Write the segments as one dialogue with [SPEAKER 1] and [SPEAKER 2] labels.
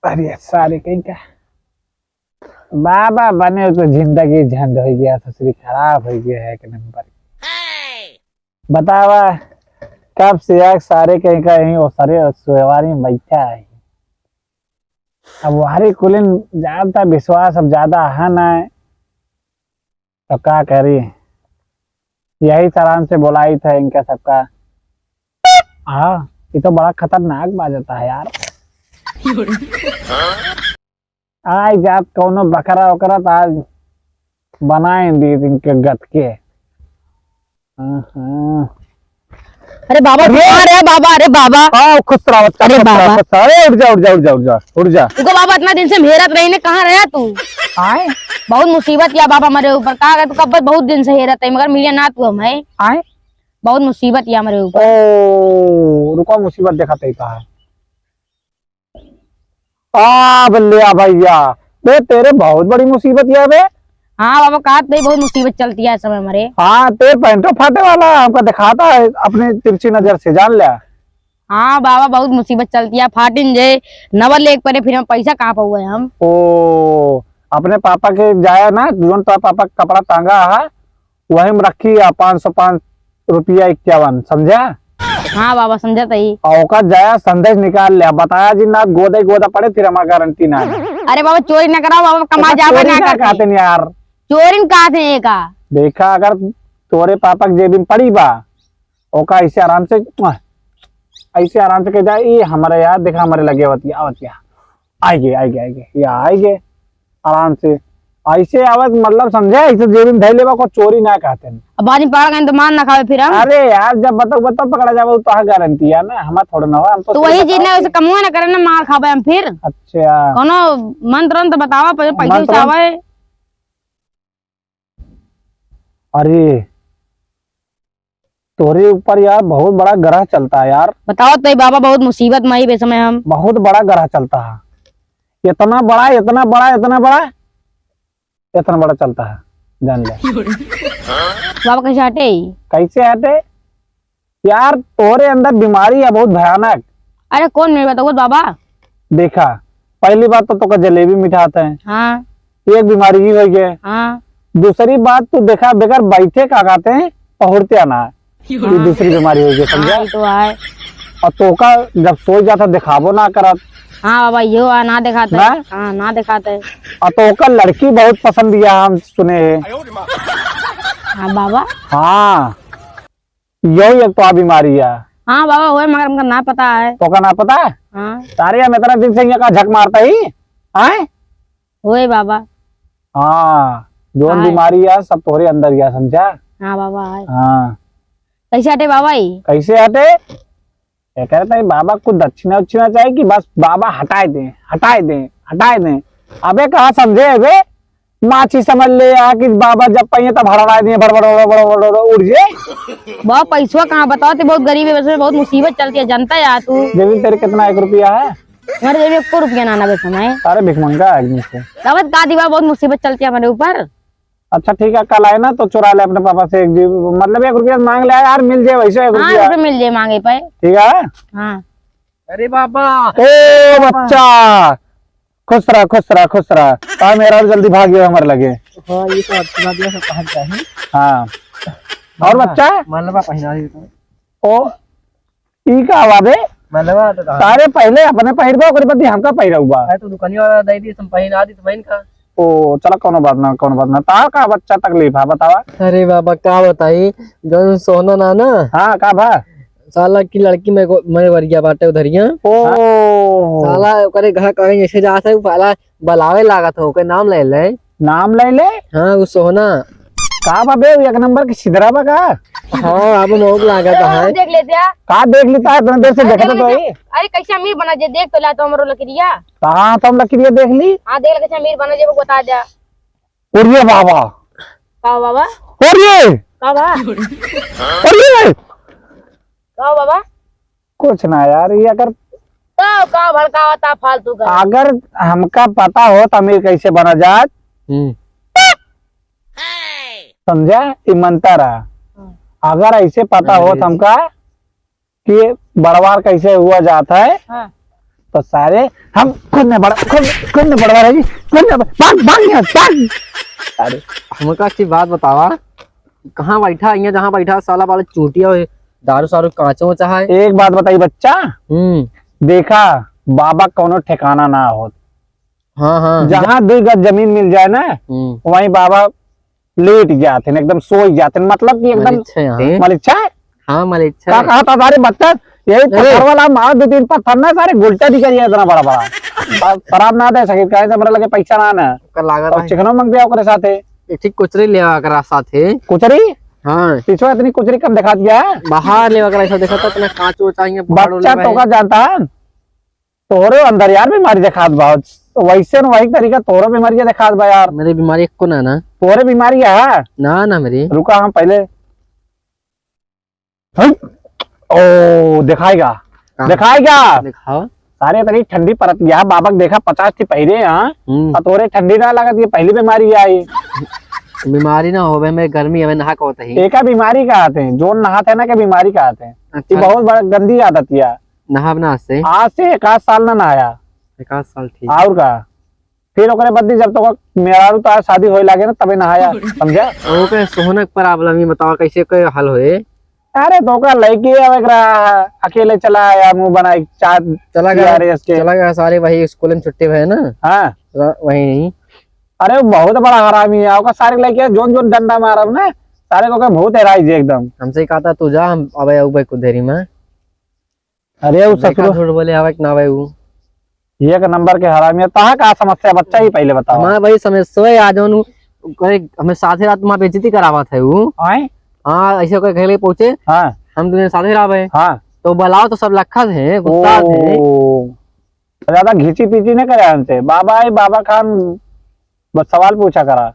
[SPEAKER 1] अरे सारे कहीं का बाबा बने तो जिंदगी झंड हो गया, ससुरी खराब हो गया है एक नंबर। बतावा कब से यार सारे कहीं का यही वो सारे सुवारी में बैठा है। अब वारी कुलिन ज्यादा विश्वास अब ज्यादा है ना, तो क्या करी, यही आराम से बुलाई था इनका सबका। हाँ ये तो बड़ा खतरनाक बात है यार। आज जात कौनो बकरा वकरा तो आज बनाए दी इनके गत के।
[SPEAKER 2] अरे बाबा कहाँ रहे बाबा? अरे बाबा
[SPEAKER 1] खुश रहो।
[SPEAKER 2] अरे बाबा
[SPEAKER 1] अरे उठ जा उठ जा उठ जा उठ जा उठ जा।
[SPEAKER 2] तुमको बाबा इतना दिन से मेहरत रही ने, कहाँ रहा तू?
[SPEAKER 1] आए
[SPEAKER 2] बहुत मुसीबत या बाबा हमारे ऊपर, कहा गया तू कब बहुत दिन से हेरत है मगर मिले ना तू हमें।
[SPEAKER 1] आए
[SPEAKER 2] बहुत मुसीबत या हमारे ऊपर।
[SPEAKER 1] ओ रुको मुसीबत दिखाते ही कहा बल्लिया भैया बे तेरे बहुत बड़ी मुसीबत है बे।
[SPEAKER 2] हाँ बाबा कहा तो बहुत मुसीबत चलती है इस समय हमारे।
[SPEAKER 1] हाँ तेरे पैंटो फाटे वाला हमको दिखाता है, अपने तिरछी नजर से जान लिया।
[SPEAKER 2] हाँ बाबा बहुत मुसीबत चलती है, फाटिन जे नवल लेक पड़े फिर हम पैसा कहाँ पाऊंगे हम।
[SPEAKER 1] ओ अपने पापा के जाया ना जोन तो पापा का कपड़ा टांगा है वही में रखी 505 रुपया 51 समझा।
[SPEAKER 2] हाँ बाबा समझा ही।
[SPEAKER 1] औकात जाया संदेश निकाल लिया, बताया जी ना गोदा गोदा पड़े फिर हमारा गारंटी ना।
[SPEAKER 2] अरे बाबा चोरी ना कराओ बाबा, कमा जावा ना
[SPEAKER 1] कहते नहीं यार,
[SPEAKER 2] चोरी कहा थे का
[SPEAKER 1] देखा अगर तोरे पापा के जेब में पड़ी बा ओका ऐसे आराम से कह जाए ये हमारे यार देखा हमारे लगे आवतिया आएगे या आएगे आराम से ऐसे आवत मतलब समझे, ऐसे जेब में धैले बा को चोरी ना कहते हैं।
[SPEAKER 2] अब बाद में पकड़ गए तो मान ना खावे फिर हम।
[SPEAKER 1] अरे यार जब बताओ पकड़ा जावे तो गारंटी है ना, हमारा थोड़ा ना हो हम
[SPEAKER 2] तो वही चीज ना, वैसे कमुआ ना करे ना मार खावे हम फिर।
[SPEAKER 1] अच्छा
[SPEAKER 2] कोनो मंत्र तो बतावा पैसा उठावे।
[SPEAKER 1] अरे तोरे ऊपर यार बहुत बड़ा ग्रह चलता है यार।
[SPEAKER 2] बताओ तो बाबा बहुत मुसीबत में ही समय हम।
[SPEAKER 1] बहुत बड़ा ग्रह चलता है, इतना बड़ा चलता है जान ले।
[SPEAKER 2] बाबा कैसे हटे?
[SPEAKER 1] कैसे हटे यार, तोरे अंदर बीमारी है बहुत भयानक।
[SPEAKER 2] अरे कौन मेरे बताओ बाबा?
[SPEAKER 1] देखा पहली बात तो जलेबी मिठाते हैं।
[SPEAKER 2] हाँ
[SPEAKER 1] एक बीमारी ही हो गई।
[SPEAKER 2] हाँ
[SPEAKER 1] दूसरी बात तो देखा बेगर बैठे का कहते हैं पहुड़ते आना है, ये दूसरी बीमारी हो गई समझा।
[SPEAKER 2] हाँ, तो है।
[SPEAKER 1] और तो का जब सो जाता दिखाबो ना करत।
[SPEAKER 2] हाँ बाबा यो ना दिखाते
[SPEAKER 1] ना?
[SPEAKER 2] हाँ ना दिखाते।
[SPEAKER 1] और तो का लड़की बहुत पसंद दिया हम सुने हैं।
[SPEAKER 2] हाँ बाबा।
[SPEAKER 1] हाँ यही एक तो बीमारी है।
[SPEAKER 2] हाँ बाबा हुए मगर हमको ना पता है।
[SPEAKER 1] तो का ना पता है?
[SPEAKER 2] हाँ
[SPEAKER 1] तारे हम इतना दिन से यहाँ का झक मारता ही आए
[SPEAKER 2] हुए बाबा।
[SPEAKER 1] हाँ जो बीमारी है सब तोरे अंदर गया समझा।
[SPEAKER 2] हाँ बाबा है।
[SPEAKER 1] हाँ
[SPEAKER 2] कैसे हटे बाबा? ही
[SPEAKER 1] कैसे हटे ये कहता है बाबा को दक्षिणा उच्छिना चाहिए कि बस बाबा हटाए दें। अबे कहा समझे अबे माची समझ ले यार कि बाबा जब पहिए तब हड़ा दिए बड़ उड़ जे।
[SPEAKER 2] बाबा पैसा कहाँ बताओ? तो बहुत गरीब है, वैसे बहुत मुसीबत चलती है जनता यार तू।
[SPEAKER 1] जेबी तेरे कितना 1 रुपया है?
[SPEAKER 2] हमारे जेब में 1 रुपया ना बे समय।
[SPEAKER 1] सारे भिखमंगा आदमी से
[SPEAKER 2] दावत का दीवा बहुत मुसीबत चलती है हमारे ऊपर।
[SPEAKER 1] अच्छा ठीक है कल आए ना तो चुरा ले अपने पापा से मतलब 1 रुपया मांग ले यार, मिल जाए वैसे 1 रुपया।
[SPEAKER 2] हाँ मिल जाए मांगे पे।
[SPEAKER 1] ठीक है
[SPEAKER 2] हाँ
[SPEAKER 3] अरे बाबा
[SPEAKER 1] ओ बच्चा खुश रहा कहा मेरा जल्दी भाग गया हमारे लगे।
[SPEAKER 3] हाँ ये तो अच्छी बात है, सब कहा है।
[SPEAKER 1] हाँ और बच्चा
[SPEAKER 3] मालवा पहना दी तो
[SPEAKER 1] ओ ई का आवाज है
[SPEAKER 3] मालवा तो कहा
[SPEAKER 1] सारे पहले अपने पहिरबा ओकरे बाद हमका पहिरबा
[SPEAKER 3] है तो दुकानिया वाला दे दी तुम पहना दी तो बहन का।
[SPEAKER 1] ओ चला कोनो बात ना तार का बच्चा तकलीफ है बतावा।
[SPEAKER 3] अरे बाबा क्या बताई जो सोना ना
[SPEAKER 1] हाँ का भा
[SPEAKER 3] साला की लड़की मेरे वरिया बाटे उधरिया।
[SPEAKER 1] ओ
[SPEAKER 3] साला ओकरे घर कहीं जैसे जाता है साला बलावे लागत हो ओके नाम ले ले।
[SPEAKER 1] नाम ले ले
[SPEAKER 3] हाँ वो सोना
[SPEAKER 1] का बाबे 1 नंबर की सिधरा बा का।
[SPEAKER 3] हाँ अब मोक लागत है।
[SPEAKER 2] देख लेते हैं।
[SPEAKER 1] का देख लेता है इतने देर से देखते तो ही।
[SPEAKER 2] अरे कैसे अमीर बना जे देख तो ला तो हमरो लकड़िया।
[SPEAKER 1] कहाँ तो हम लकीरिया देख ली।
[SPEAKER 2] हाँ देख ले कैसे अमीर बना जे वो बता दे।
[SPEAKER 1] उड़िए बाबा
[SPEAKER 2] का बाबा?
[SPEAKER 1] उड़िए
[SPEAKER 2] का बाबा?
[SPEAKER 1] उड़िए
[SPEAKER 2] का बाबा?
[SPEAKER 1] कुछ ना यार ये अगर
[SPEAKER 2] तो का भड़कावता फालतू का।
[SPEAKER 1] अगर हमका पता हो तो अमीर कैसे बना जात समझा। ईमानदार अगर ऐसे पता हो तो हमका कि बड़वार कैसे हुआ जाता है,
[SPEAKER 2] हाँ।
[SPEAKER 1] तो सारे हम खुद ने बड़वार है जी, खुद ने भाग भाग यहाँ, भाग। अरे
[SPEAKER 3] हमका अच्छी बात बतावा, कहाँ बैठा यहाँ जहाँ बैठा साला वाला चूटिया हुए दारू सारू कांचो में चाहे।
[SPEAKER 1] एक बात बताई बच्चा,
[SPEAKER 3] हम्म।
[SPEAKER 1] देखा बाबा कोनो ठिकाना ना हो,
[SPEAKER 3] हाँ हाँ।
[SPEAKER 1] जहाँ 2 गज जमीन मिल जाए ना वहीं बाबा लेट जाते हैं, एकदम सो जाते हैं, मतलब कि एकदम मलिच्छा है।
[SPEAKER 3] हाँ मलिच्छा
[SPEAKER 1] क्या कहा था सारे बच्चा, यही पत्थर वाला मार 2-3 पत्थर ना सारे गुलटा दिखा इतना बड़ा बड़ा शराब ना दे सके, कहे हमरा लगे पैसा ना ना और चिकनो मांग दिया ओकरे साथे,
[SPEAKER 3] ठीक कुचरी ले करा साथे।
[SPEAKER 1] कुचरी?
[SPEAKER 3] हाँ
[SPEAKER 1] पीछे इतनी कुचरी कम दिखा दिया है,
[SPEAKER 3] बाहर ले करा ऐसा देखा था इतना कांच वो चाहिए।
[SPEAKER 1] बच्चा तो का जानता है तोरे अंदर यार बीमारी दिखात बहुत, वैसे न वही तरीका तोरे बीमारी दिखात बा यार।
[SPEAKER 3] मेरी बीमारी को ना
[SPEAKER 1] तोरे बीमारी है
[SPEAKER 3] ना मेरी।
[SPEAKER 1] रुका हम पहले, ओ दिखाएगा
[SPEAKER 3] दिखाओ।
[SPEAKER 1] सारे तरी ठंडी परत गया बाबा देखा 50 थी पहले, हाँ तोरे ठंडी ना लगा, ये पहली बीमारी आई।
[SPEAKER 3] बीमारी ना हो मेरे गर्मी है नहा को ही।
[SPEAKER 1] एक बीमारी का आते हैं जो नहाते हैं ना, क्या बीमारी का आते हैं।
[SPEAKER 3] अच्छा।
[SPEAKER 1] ये बहुत बड़ा गंदी आदत है,
[SPEAKER 3] नहा बना से
[SPEAKER 1] आज से 1 साल ना नहाया।
[SPEAKER 3] 1 साल ठीक।
[SPEAKER 1] और का फिर ओकरे बदली जब तक मेरा तो शादी होए लगे ना तबे नहाया, समझा।
[SPEAKER 3] ओके सोहनक प्रॉब्लम ही बताओ कैसे कोई हल होए।
[SPEAKER 1] अरे तो का लड़की अकेले चला आया, मुंह बनाई चार
[SPEAKER 3] चला गया सारे वही स्कूल में छुट्टी हुए ना।
[SPEAKER 1] हाँ
[SPEAKER 3] वही नहीं।
[SPEAKER 1] अरे वो बहुत बड़ा हरामी है, ओका सारे लड़के जोन जोन डंडा मारब ना सारे को बहुत हैराई जे एकदम।
[SPEAKER 3] हमसे कहा था तू जा, हम अबे उबे कुछ देरी में।
[SPEAKER 1] अरे वो ससुर
[SPEAKER 3] झूठ बोले आवे ना आवे वो
[SPEAKER 1] एक नंबर के हरामी है। तहा का समस्या बच्चा ही पहले बताओ।
[SPEAKER 3] मैं भाई समस्या आज हमें साथे रात वहाँ बेइज्जती करावा था वो। हाँ ऐसे कोई खेले पहुंचे।
[SPEAKER 1] हाँ
[SPEAKER 3] हम तुझे साथे रावे।
[SPEAKER 1] हाँ
[SPEAKER 3] तो बुलाओ तो सब लखा थे, गुस्सा थे।
[SPEAKER 1] ज्यादा घीची पीची नहीं करे हमसे। बाबा खान बस सवाल पूछा करा,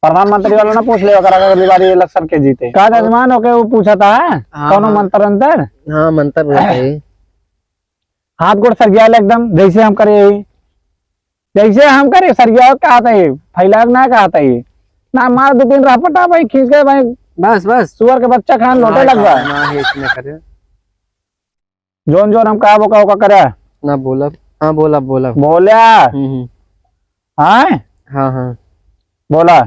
[SPEAKER 1] प्रधानमंत्री वाला ना पूछ ले करा अगली बार इलेक्शन के जीते का जजमान होके वो पूछा था कौनो मंत्र अंतर।
[SPEAKER 3] हाँ मंत्र बोलते
[SPEAKER 1] हाथ गोड़ सरिया एकदम जैसे हम करे सरिया कहा था ये फैलाग ना कहा था ये ना मार 2-3 रापटा भाई खींच के भाई
[SPEAKER 3] बस
[SPEAKER 1] सुअर के बच्चा खान लोटे लग गया। जोन जोन हम कहा वो करे
[SPEAKER 3] ना बोला। हाँ बोला
[SPEAKER 1] बोला। हाँ
[SPEAKER 3] हाँ हाँ
[SPEAKER 1] बोला।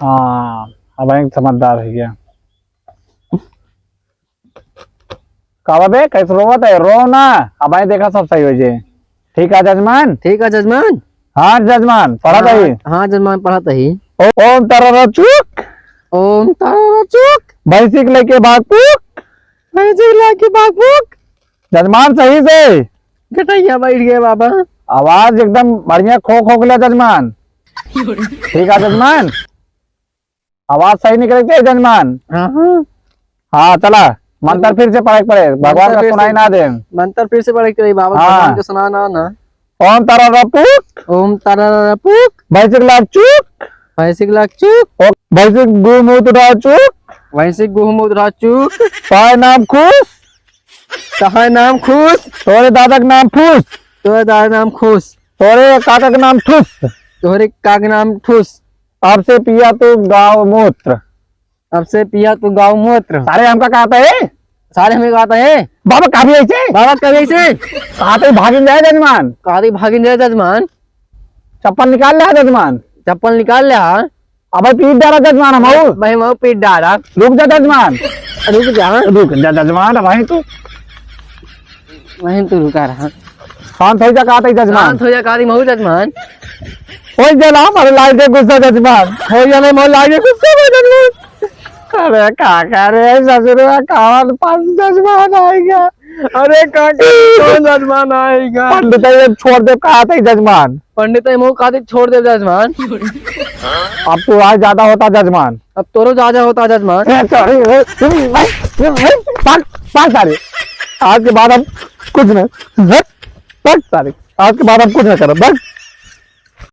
[SPEAKER 1] हाँ अब एक समझदार है क्या कहा बे कैसे रोवत है, रो ना। अब देखा सब सही हो जाए। ठीक है जजमान।
[SPEAKER 3] ठीक है जजमान।
[SPEAKER 1] हाँ जजमान पढ़ा था ही।
[SPEAKER 3] हाँ जजमान पढ़ा था ही।
[SPEAKER 1] ओम तारा चूक,
[SPEAKER 3] ओम तारा चूक,
[SPEAKER 1] भैंसिक लेके भागपुक,
[SPEAKER 3] भैंसिक लेके भागपुक।
[SPEAKER 1] जजमान सही से
[SPEAKER 3] गटैया बैठ गए बाबा।
[SPEAKER 1] आवाज एकदम बढ़िया खो लिया जजमान। ठीक है जजमान, आवाज सही निकलती है जजमान। हाँ चला मंत्र फिर से पढ़े पड़े, भगवान का सुनाई ना दे।
[SPEAKER 3] मंत्र फिर से पढ़े करे बाबा। भगवान का सुना ना।
[SPEAKER 1] ओम तारा रपुक,
[SPEAKER 3] ओम तारा रपुक,
[SPEAKER 1] भैंसिक लाख चूक,
[SPEAKER 3] भैंसिक लाख चूक,
[SPEAKER 1] भैंसिक गुमुद्रा चूक,
[SPEAKER 3] भैंसिक गुमुद्रा चूक,
[SPEAKER 1] ताय नाम खुश,
[SPEAKER 3] तहाय नाम खुश,
[SPEAKER 1] तोरे दादक नाम फूस,
[SPEAKER 3] तोरे दादा नाम खुश,
[SPEAKER 1] तोरे काका नाम ठुस,
[SPEAKER 3] तोरे काका नाम ठुस।
[SPEAKER 1] अब से पिया तू गाँव मूत्र,
[SPEAKER 3] अब से पिया तू गाँव मूत्र।
[SPEAKER 1] सारे हमका कहता है,
[SPEAKER 3] सारे हमें कहता है
[SPEAKER 1] बाबा कभी ऐसे,
[SPEAKER 3] बाबा कभी ऐसे
[SPEAKER 1] कहते भागिन जाए जजमान,
[SPEAKER 3] कहते भागिन जाए जजमान।
[SPEAKER 1] चप्पल निकाल लिया जजमान,
[SPEAKER 3] चप्पल निकाल लिया।
[SPEAKER 1] अब पीट डाला जजमान हम
[SPEAKER 3] भाई मैं पीट डाला।
[SPEAKER 1] रुक जा जजमान,
[SPEAKER 3] रुक
[SPEAKER 1] जा जजमान। भाई तू
[SPEAKER 3] वहीं तो रुका रहा।
[SPEAKER 1] शांत हो जा कहता है जजमान,
[SPEAKER 3] हो जा कारी महू जजमान।
[SPEAKER 1] हो जा हमारे लाल के गुस्सा जजमान, हो जा नहीं मोल लाल के गुस्सा जजमान। अरे काका रे ससुर कावन पास जजमान आएगा।
[SPEAKER 3] अरे काका कौन जजमान आएगा।
[SPEAKER 1] पंडित छोड़ दे कहा था जजमान,
[SPEAKER 3] पंडित मुँह कहा छोड़ दे जजमान।
[SPEAKER 1] अब तो आज ज्यादा होता जजमान,
[SPEAKER 3] अब तोरो ज्यादा होता जजमान।
[SPEAKER 1] सारे आज के बाद हम कुछ नहीं, सारे आज के बाद हम कुछ नहीं करो बस।